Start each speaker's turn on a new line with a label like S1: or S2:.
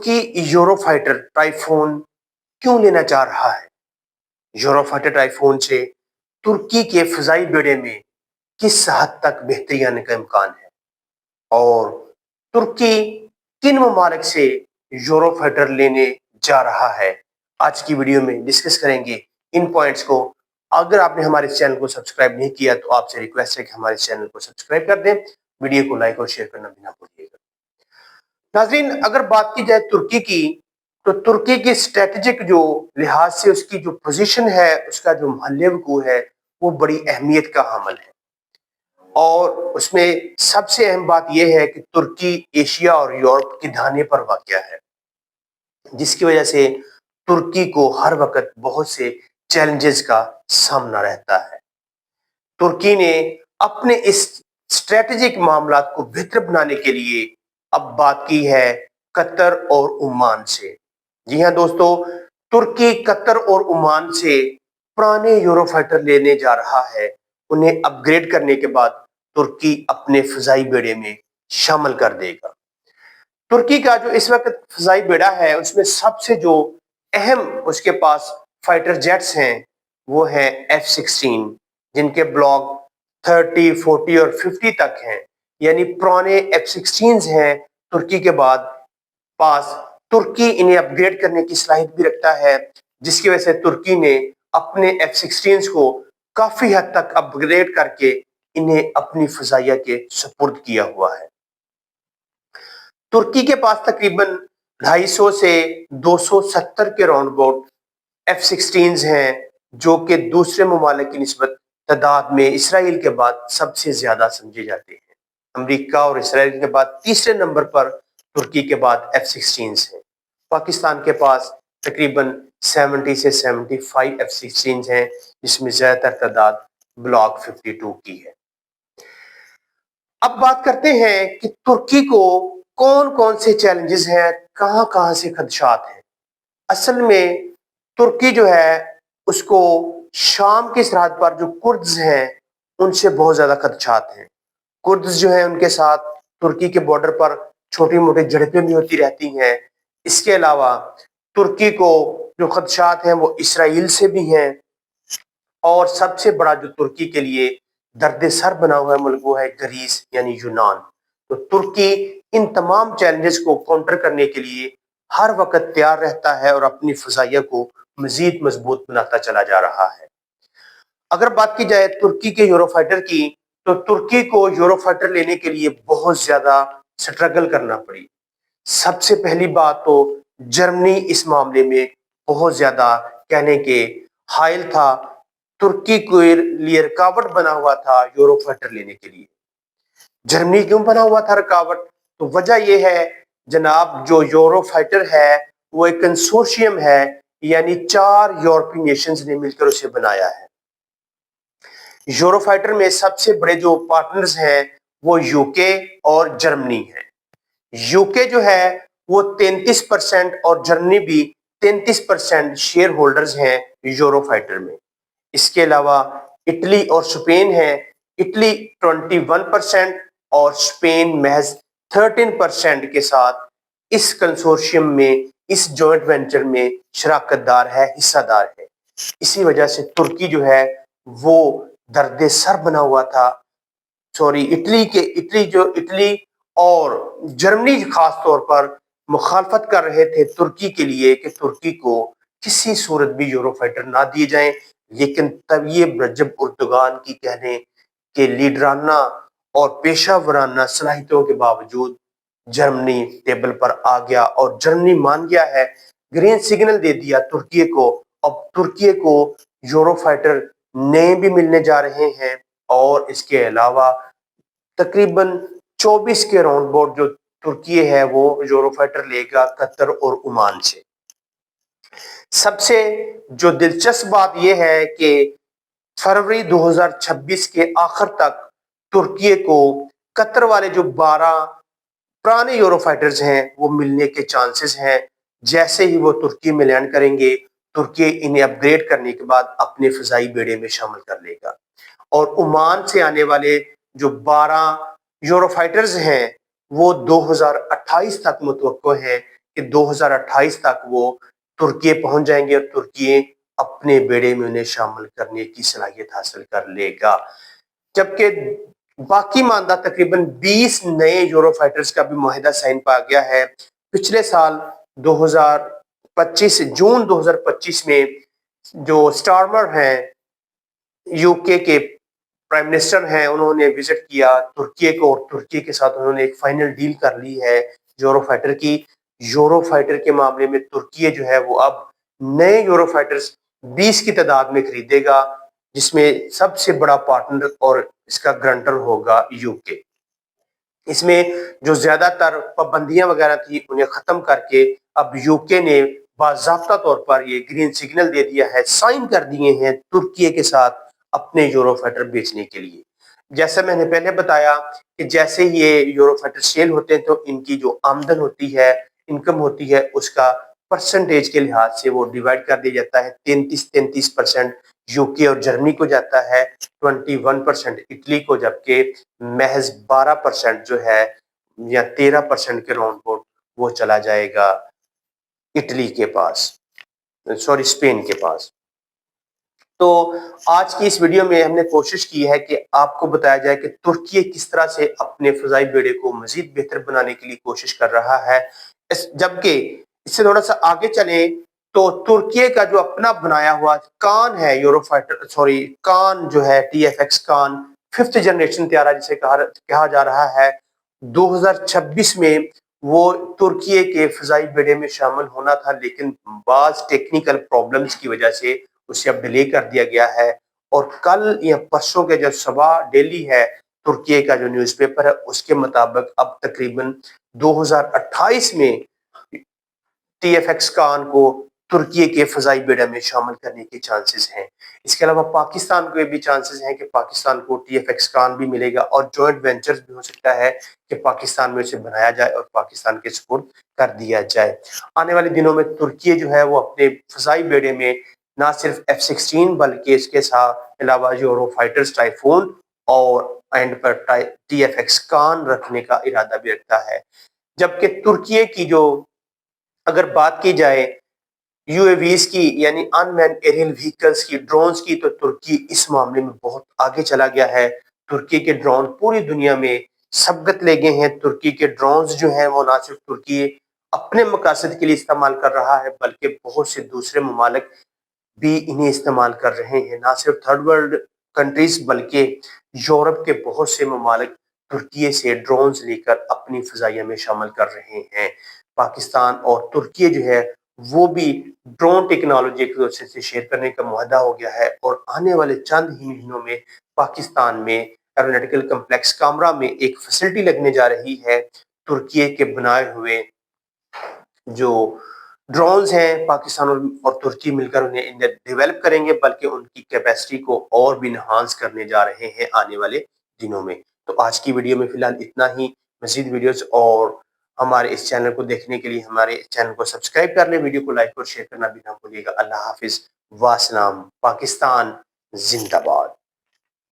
S1: तुर्की Eurofighter typhoon क्यों लेना चाह रहा है? यूरोफाइटर टाइफून से तुर्की के फिजाई बेड़े में किस हद तक बेहतरी आने का इम्कान है और तुर्की किन ममालिक से यूरोफाइटर लेने जा रहा है? आज की वीडियो में डिस्कस करेंगे इन पॉइंट्स को। अगर आपने हमारे चैनल को सब्सक्राइब नहीं किया तो आपसे रिक्वेस्ट है कि हमारे चैनल को सब्सक्राइब कर दें, वीडियो को लाइक और शेयर करना भी ना भूलिएगा। नाज़रीन, अगर बात की जाए तुर्की की, तो तुर्की की स्ट्रेटेजिक जो लिहाज से उसकी जो पोजीशन है, उसका जो महल वकूअ है, वो बड़ी अहमियत का हामिल है। और उसमें सबसे अहम बात यह है कि तुर्की एशिया और यूरोप के दहाने पर वाक़या है, जिसकी वजह से तुर्की को हर वक्त बहुत से चैलेंजेस का सामना रहता है। तुर्की ने अपने इस स्ट्रेटेजिक मामलात को बेहतर बनाने के लिए अब बात की है कतर और ओमान से। जी हाँ दोस्तों, तुर्की कतर और ओमान से पुराने यूरोफाइटर लेने जा रहा है। उन्हें अपग्रेड करने के बाद तुर्की अपने फजाई बेड़े में शामिल कर देगा। तुर्की का जो इस वक्त फजाई बेड़ा है, उसमें सबसे जो अहम उसके पास फाइटर जेट्स हैं वो है F-16, जिनके ब्लॉक 30, 40 और 50 तक हैं। यानी पुराने F-16 हैं तुर्की के बाद पास। तुर्की इन्हें अपग्रेड करने की सलाहियत भी रखता है, जिसकी वजह से तुर्की ने अपने F-16 को काफी हद तक अपग्रेड करके इन्हें अपनी फजाइया के सुपुर्द किया हुआ है। तुर्की के पास तकरीबन 250 से 270 के राउंड अबाउट F-16 हैं, जो कि दूसरे ममालिक की निस्बत तादाद में इसराइल के बाद सबसे ज्यादा समझे जाते हैं। अमेरिका और इसराइल के बाद तीसरे नंबर पर तुर्की के बाद F-16 हैं। पाकिस्तान के पास तकरीबन 70 से 75 F-16 हैं, जिसमें ज्यादातर तादाद ब्लॉक 52 की है। अब बात करते हैं कि तुर्की को कौन कौन से चैलेंजेस हैं, कहां कहां से खदशात हैं। असल में तुर्की जो है, उसको शाम की सरहद पर जो कुर्द्स हैं उनसे बहुत ज्यादा खदशात हैं। कुर्द्स जो है, उनके साथ तुर्की के बॉर्डर पर छोटी मोटी झड़पें भी होती रहती हैं। इसके अलावा तुर्की को जो खदशात हैं वो इसराइल से भी हैं। और सबसे बड़ा जो तुर्की के लिए दर्द सर बना हुआ है मुल्क वो है ग्रीस यानी यूनान। तो तुर्की इन तमाम चैलेंजेस को काउंटर करने के लिए हर वक्त तैयार रहता है और अपनी फजाइया को मजीद मजबूत बनाता चला जा रहा है। अगर बात की जाए तुर्की के यूरोफाइटर की, तो तुर्की को यूरोफाइटर लेने के लिए बहुत ज्यादा स्ट्रगल करना पड़ी। सबसे पहली बात तो जर्मनी इस मामले में बहुत ज्यादा कहने के हायल था। तुर्की के लिए रुकावट बना हुआ था यूरोफाइटर लेने के लिए। जर्मनी क्यों बना हुआ था रुकावट? तो वजह यह है जनाब, जो यूरोफाइटर है वो एक कंसोर्शियम है, यानी 4 यूरोपीय नेशंस ने मिलकर उसे बनाया है। यूरोफाइटर में सबसे बड़े जो पार्टनर्स हैं वो यूके और जर्मनी है। यूके जो है वो 33% और जर्मनी भी 33% शेयर होल्डर्स हैं यूरोफाइटर में। इसके अलावा इटली और स्पेन है। इटली 21% और स्पेन महज 13% के साथ इस कंसोर्शियम में, इस जॉइंट वेंचर में शराकतदार है, हिस्सादार है। इसी वजह से तुर्की जो है वो दर्द सर बना हुआ था। इटली और जर्मनी खास तौर पर मुखालफत कर रहे थे तुर्की के लिए कि तुर्की को किसी सूरत भी यूरोफाइटर ना दिए जाएं। लेकिन तब ये रजब उर्दुगान की कहने के लीडराना और पेशा वराना सलाहियतों के बावजूद जर्मनी टेबल पर आ गया और जर्मनी मान गया है, ग्रीन सिग्नल दे दिया तुर्की को। अब तुर्की को यूरोफाइटर नए भी मिलने जा रहे हैं और इसके अलावा तकरीबन 24 के राउंड अबाउट जो तुर्की है वो यूरोफाइटर लेगा कतर और ओमान से। सबसे जो दिलचस्प बात यह है कि फरवरी 2026 के आखिर तक तुर्की को कतर वाले जो 12 पुराने यूरोफाइटर्स हैं वो मिलने के चांसेस हैं। जैसे ही वो तुर्की में लैंड करेंगे, तुर्की इन्हें अपग्रेड करने के बाद अपने फजाई बेड़े में शामिल कर लेगा। और ओमान से आने वाले जो 12 यूरोफाइटर्स हैं वो 2028 तक मुतवक्को हैं कि 2028 तक वो तुर्की पहुंच जाएंगे और तुर्की अपने बेड़े में उन्हें शामिल करने की सलाहियत हासिल कर लेगा। जबकि बाकी मानदा तकरीबन 20 नए यूरोफाइटर्स का भी मुआहिदा साइन पा गया है। पिछले साल 2025 जून 2025 में जो स्टार्मर हैं, यूके के प्राइम मिनिस्टर हैं, उन्होंने विजिट किया तुर्की को और तुर्की के साथ उन्होंने एक फाइनल डील कर ली है यूरोफाइटर की। यूरोफाइटर के मामले में तुर्की जो है वो अब नए यूरोफाइटर्स 20 की तादाद में खरीदेगा, जिसमें सबसे बड़ा पार्टनर और इसका ग्रंटर होगा यूके। इसमें जो ज्यादातर पाबंदियां वगैरह थी उन्हें खत्म करके अब यूके ने बाज़ाब्ता तौर पर ये ग्रीन सिग्नल दे दिया है, साइन कर दिए हैं तुर्की के साथ अपने यूरोफाइटर बेचने के लिए। जैसा मैंने पहले बताया कि जैसे ये यूरोफाइटर सेल होते हैं तो इनकी जो आमदन होती है, इनकम होती है, उसका परसेंटेज के लिहाज से वो डिवाइड कर दिया जाता है। 33% यूके और जर्मनी को जाता है, 21% इटली को, जबकि महज 12% जो है या 13% के राउंड वो चला जाएगा इटली के पास, सॉरी स्पेन के पास। तो आज की इस वीडियो में हमने कोशिश की है कि आपको बताया जाए कि तुर्की किस तरह से अपने फजाई बेड़े को मजीद बेहतर बनाने के लिए कोशिश कर रहा है। जबकि इससे थोड़ा सा आगे चले तो तुर्की का जो अपना बनाया हुआ कान है यूरोफाइटर, सॉरी कान जो है TFX कान 5th जनरेशन तैयारा जिसे कहा जा रहा है, 2026 में वो तुर्की के फजाई बेड़े में शामिल होना था, लेकिन बाज टेक्निकल प्रॉब्लम्स की वजह से उसे अब डिले कर दिया गया है। और कल या परसों के जो सुबह डेली है तुर्की का जो न्यूज़पेपर है उसके मुताबिक अब तकरीबन 2028 में TFX कान को तुर्की के फजाई बेड़ा में शामिल करने के चांसेस हैं। इसके अलावा पाकिस्तान को भी चांसेस हैं कि पाकिस्तान को TFX कान भी मिलेगा और जॉइंट वेंचर्स भी हो सकता है कि पाकिस्तान में उसे बनाया जाए और पाकिस्तान के सपोर्ट कर दिया जाए। आने वाले दिनों में तुर्की जो है वो अपने फजाई बेड़े में ना सिर्फ F-16 बल्कि इसके साथ अलावा यूरोफाइटर्स टाइफून और एंड पर TFX कान रखने का इरादा भी रखता है। जबकि तुर्की की जो अगर बात की जाए UAVs की यानी अनमैन्ड एरियल व्हीकल्स की, ड्रोन्स की, तो तुर्की इस मामले में बहुत आगे चला गया है। तुर्की के ड्रोन पूरी दुनिया में सबकत ले गए हैं। तुर्की के ड्रोन्स जो हैं वो ना सिर्फ तुर्की अपने मकासद के लिए इस्तेमाल कर रहा है बल्कि बहुत से दूसरे ममालिक भी इन्हें इस्तेमाल कर रहे हैं। ना सिर्फ थर्ड वर्ल्ड कंट्रीज बल्कि यूरोप के बहुत से ममालिक तुर्की से ड्रोन्स लेकर अपनी फजाइया में शामिल कर रहे हैं। पाकिस्तान और तुर्की जो है वो भी ड्रोन टेक्नोलॉजी एक दूसरे से शेयर करने का मुआहदा हो गया है और आने वाले चंद ही महीनों में पाकिस्तान में एरोनॉटिकल कम्प्लेक्स कामरा में एक फैसिलिटी लगने जा रही है। तुर्की के बनाए हुए जो ड्रोन्स हैं पाकिस्तान और तुर्की मिलकर उन्हें डेवलप करेंगे, बल्कि उनकी कैपेसिटी को और भी इनहांस करने जा रहे हैं आने वाले दिनों में। तो आज की वीडियो में फिलहाल इतना ही। मजीद वीडियोस और हमारे इस चैनल को देखने के लिए हमारे चैनल को सब्सक्राइब कर लें, वीडियो को लाइक और शेयर करना भी ना भूलिएगा। अल्लाह हाफिज, वासलाम, पाकिस्तान जिंदाबाद।